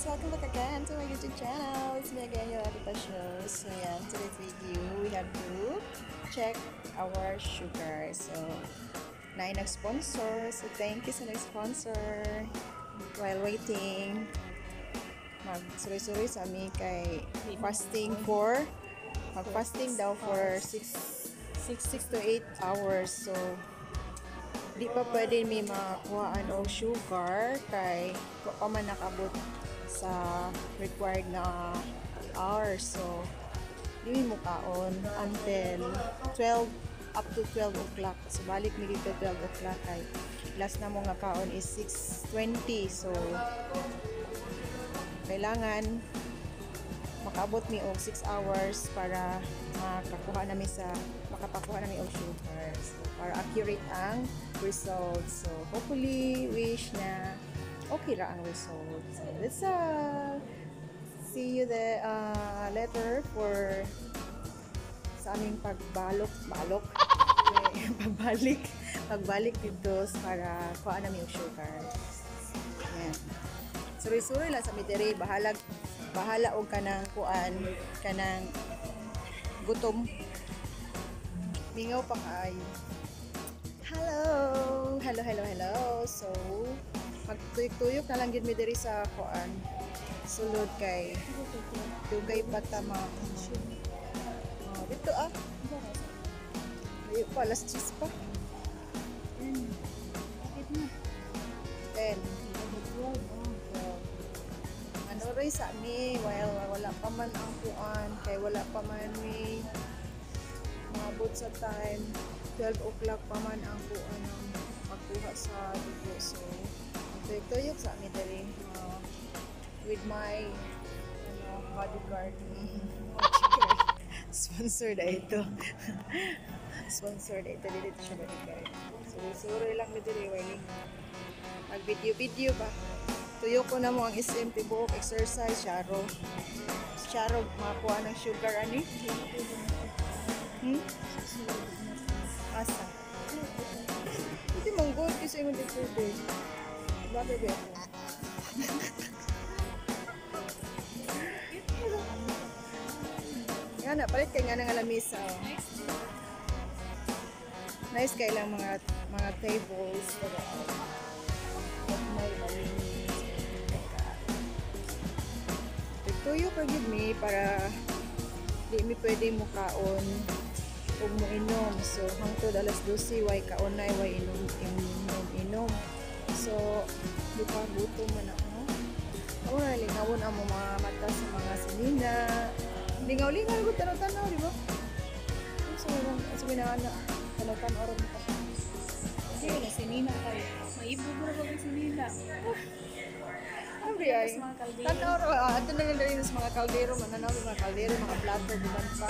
guys! Welcome back again to my YouTube channel. It's me again, your Atita Show. So yeah, today's video, we have to check our sugar. So, nag-sponsor. So thank you sa nag-sponsor. While waiting, mag-suri-suri sa amin kay fasting for mag-fasting daw for 6 to 8 hours. So, di pa pwede may makuhaan o sugar kay pa man nakabot sa required na hours. So, di mo kaon until 12 up to 12 o'clock. So, balik mi dito 12 o'clock kay last na mo nga kaon is 6:20. So, kailangan makaabot mi og 6 hours para makapakuha namin og sugar. So, para accurate ang results. So, hopefully, wish na okay ra ang results. So, let's see you the letter for sa aming pagbalik dito para kuha namin yung sugar. Yan. Suri-suri lang sa midiri. Bahala og kanang gutom. Mingaw pa kaayo. Hello. So, magtuyok-tuyok na lang gid mi diri sa kuan. Sulod kay dugay patama. Dito Layo pa, alas 10 pa. 10. Ano rin sa mi, wala pa man ang kuan, kay wala pa man mi maabot sa time. 12 o'clock pa man ang kuan ng pagkuha sa dugo. So, tuyok sa mi dali with my bodyguard. Sponsored ito. Sponsored ito dito siya bodyguard. So, suri lang mi dali waiting. Mag video ba? Tuyok ko na mo ang SMP buhok exercise Charo makuha ng sugar ani. Asa? Hindi mong good kasi yung hindi pwede. Bakit ba ako? Nga na, palit kayo nga ng alamisa. Nice kayo lang mga tables. May malinis. Tuyo ka give me para di mi pwede mo kaon ug mo inom. So hangtod alas 12 way kaon na way inom. So di pa gutom man ako. Ora lingawon ang mga mata sa mga sinina. Lingaw-lingaw gud tanaw di ba? So binana tanaw ron pa. Sige na sinina kay. Maibog ra ba sinina? Abi ay. Tanaw ro ato na lang dali sa mga kaldero, mga plato diban pa.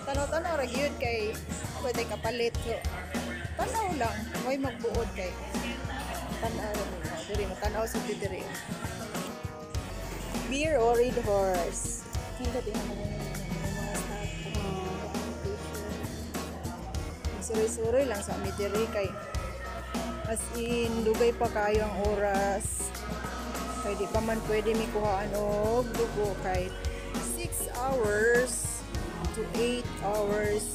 Tanaw ra gyud kay pwede kapalit. So tanaw lang, may magbuod kay. Tanaw ra diri mo tanaw sa diri. Beer or Red Horse? Hindi din mo mga Suri-suri lang sa mi diri kay as in dugay pa kayo ang oras. Kay di pa man pwede mi kuhaan og dugo kay 6 hours to 8 hours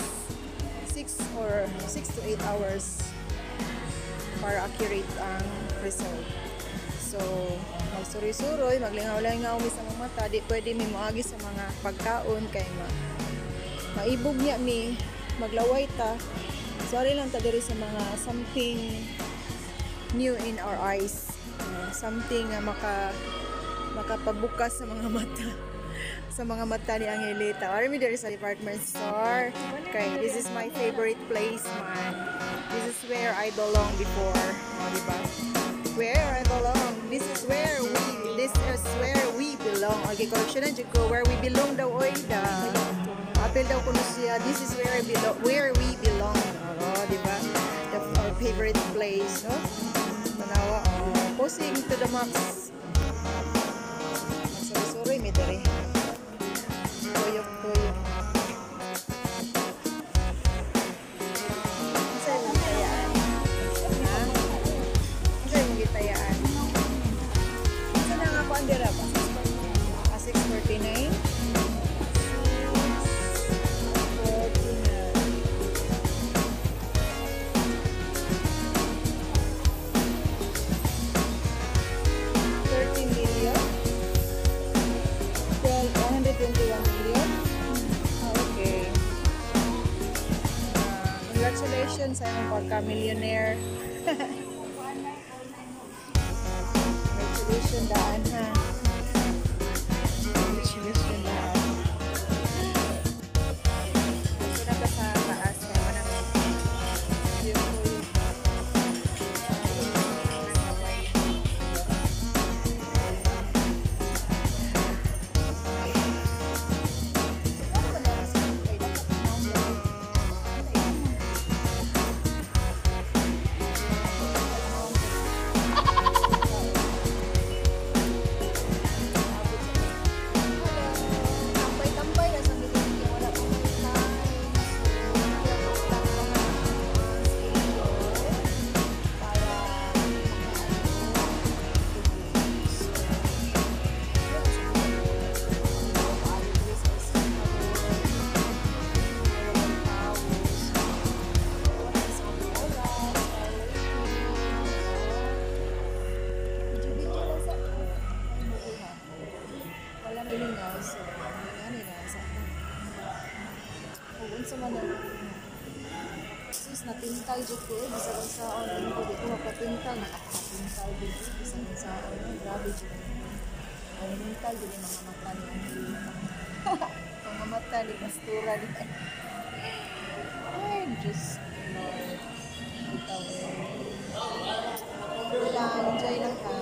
6 to 8 hours para accurate ang result. So magsuri-suroy, maglingaw-lingaw mi sa mga mata, di pwede mi moagi sa mga pagkaon kay maibog niya mi, maglaway ta. Sorry lang ta diri sa mga something new in our eyes. Something na makapabukas sa mga mata ni Angelita. Or mi diri sa department store. Okay, this is my favorite place, man. This is where I belong before. Diba? Where I belong. This is where we belong. Okay, correction na ko. Where we belong daw oy da. Apel daw kuno siya. This is where we belong. Diba? Our favorite place, no? Tanawa, posing to the max. Sorry, may dali. Tuyok. Saan yung gitayaan? Ha? Saan yung gitayaan? Saan nga po ang dira ba? akong pagka-millionaire. Congratulations daan ha. Congratulations daan. Gusto na ka sa taas kaya manang beautiful. Tambay-tambay na sa milig kaya wala pang sa Manila. Sus, napintal dyan ko eh. Bisa lang sa online ko. Di ko mapapintal. Nakapapintal dyan ko. Bisa lang sa online. Grabe dyan. Ang pintal dyan yung mga mata ni Angelina. Mga mata ni Pastura ni ay, Diyos ko, Lord. Ikaw eh. Over lang. Enjoy lang ka.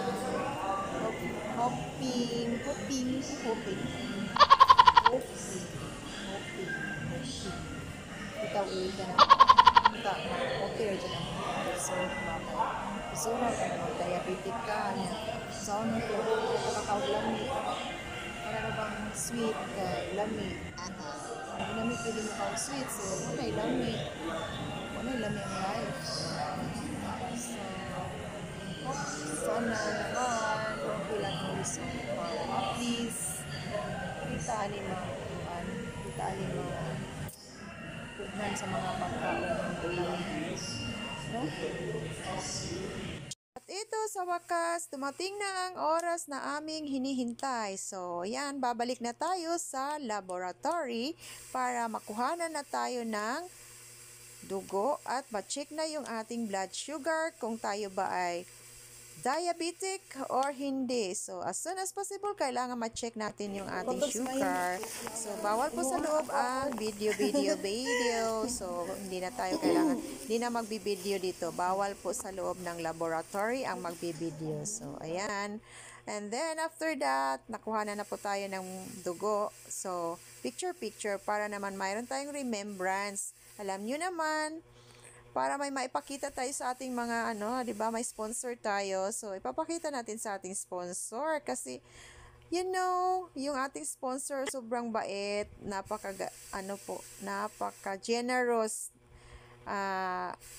Hoping. Hoping. Hoping. Hoping. Ikaw ka na. Ika, okay rin dyan ang resort ba kayo. Resort ka naman, diabetic ka niya. So, ano ko, kakakaw lamig. Para na bang sweet ka, lamig. Lamig pwede mo kang sweet, so wala lamig. Wala lamig ang life. So, sana naman, okay lang ang resort ko. At least, kita ni mga pugnan sa mga pagkaon ng Pilipinas. No? At ito sa wakas, dumating na ang oras na aming hinihintay. So, yan, babalik na tayo sa laboratory para makuhanan na tayo ng dugo at ma-check na yung ating blood sugar kung tayo ba ay diabetic or hindi. So, as soon as possible, kailangan ma-check natin yung ating sugar. So, bawal po sa loob ang video. So, hindi na magbi-video dito. Bawal po sa loob ng laboratory ang magbi-video. So, ayan. And then, after that, nakuha na po tayo ng dugo. So, picture para naman mayroon tayong remembrance. Alam nyo naman, para may maipakita tayo sa ating mga di ba, may sponsor tayo. So, ipapakita natin sa ating sponsor kasi yung ating sponsor sobrang bait, napaka-generous.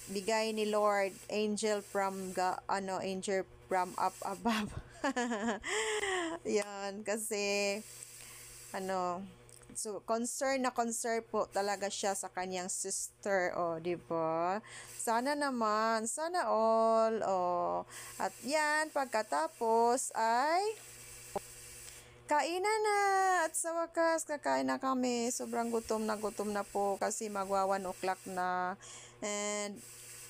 Bigay ni Lord, angel from up above. Yan kasi so, concern po talaga siya sa kanyang sister, di ba? Sana naman, sana all, At yan, pagkatapos ay kainan na. At sa wakas, kakain na kami. Sobrang gutom na po kasi magwa 1 o'clock na. And,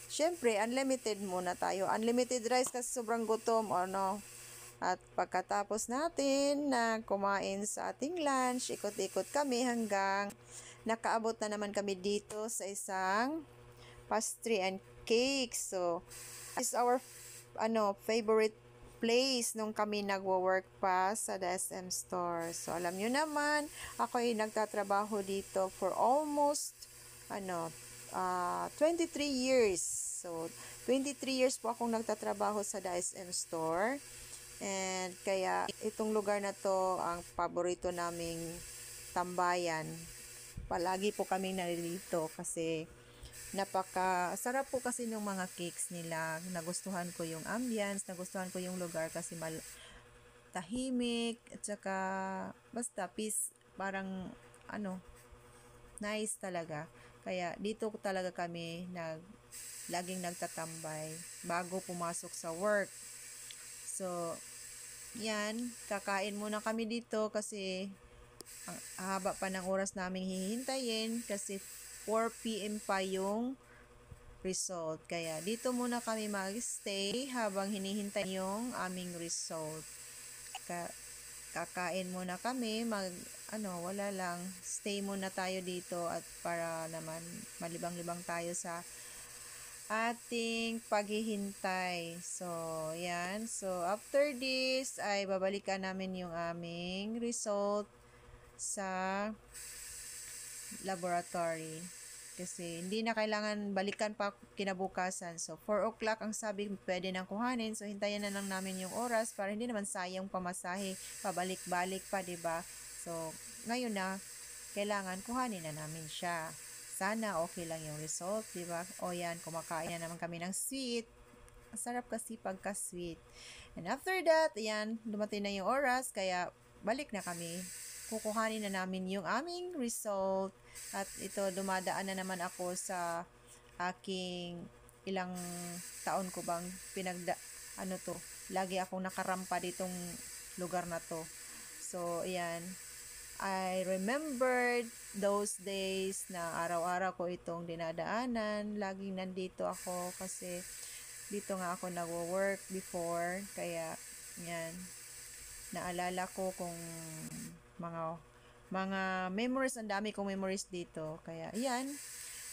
syempre, unlimited muna tayo. Unlimited rice kasi sobrang gutom, At pagkatapos natin na kumain sa ating lunch, ikot-ikot kami hanggang nakaabot na naman kami dito sa isang pastry and cake. So, is our favorite place nung kami nagwo-work pa sa the SM store. So, alam nyo naman, ako ay nagtatrabaho dito for almost 23 years. So, 23 years po akong nagtatrabaho sa the SM store. And kaya itong lugar na to ang paborito naming tambayan. Palagi po kaming nalilito kasi napaka-sarap po kasi ng mga cakes nila. Nagustuhan ko yung ambience, nagustuhan ko yung lugar kasi tahimik at saka basta peace, parang nice talaga. Kaya dito talaga kami laging nagtatambay bago pumasok sa work. So, yan, kakain muna kami dito kasi ang haba pa ng oras naming hihintayin kasi 4 PM pa yung result. Kaya dito muna kami mag-stay habang hinihintay yung aming result. Kakain muna kami, wala lang, stay muna tayo dito at para naman malibang-libang tayo sa ating paghihintay. So, yan. So, after this, ay babalikan namin yung aming result sa laboratory. Kasi hindi na kailangan balikan pa kinabukasan. So, 4 o'clock ang sabi pwede nang kuhanin. So, hintayin na lang namin yung oras para hindi naman sayang pamasahe. Pabalik-balik pa, diba? So, ngayon na, kailangan kuhanin na namin siya. Sana okay lang yung result, diba? O yan, kumakain na naman kami ng sweet. Masarap kasi pagka-sweet. And after that, ayan, dumating na yung oras, kaya balik na kami. Kukuhanin na namin yung aming result. At ito, dumadaan na naman ako sa aking ilang taon ko bang lagi akong nakarampa ditong lugar na to. So, ayan, I remembered those days na araw-araw ko itong dinadaanan. Laging nandito ako kasi dito nga ako nagwo-work before. Kaya, yan, naalala ko kung mga memories, ang dami kong memories dito. Kaya, yan,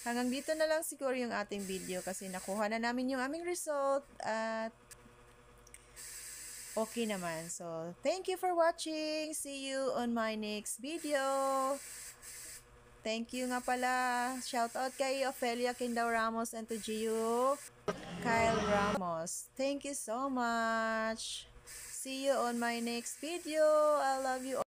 hanggang dito na lang siguro yung ating video kasi nakuha na namin yung aming result at okay naman. So, thank you for watching. See you on my next video. Thank you nga pala. Shout out kay Ophelia Kindao Ramos and to Gio Kyle Ramos. Thank you so much. See you on my next video. I love you all.